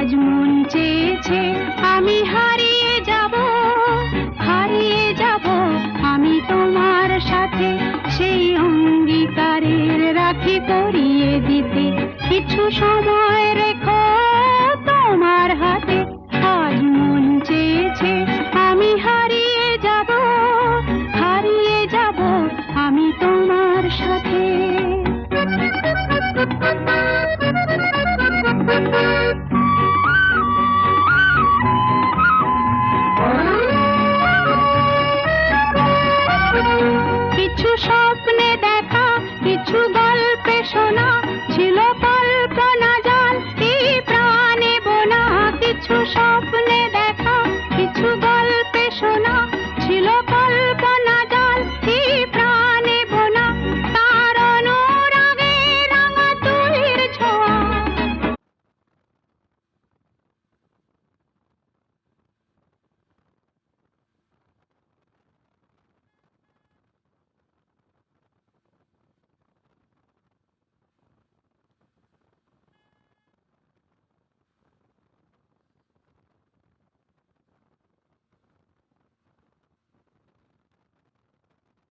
আজ মন চেয়েছে আমি হারিয়ে যাব, হারিয়ে যাব আমি তোমার সাথে, সেই অঙ্গীকারের রাখি পরিয়ে দিতে কিছু সময় রেখো তোমার হাতে। আজ মন চেয়েছে আমি হারিয়ে যাব, হারিয়ে যাব আমি তোমার সাথে।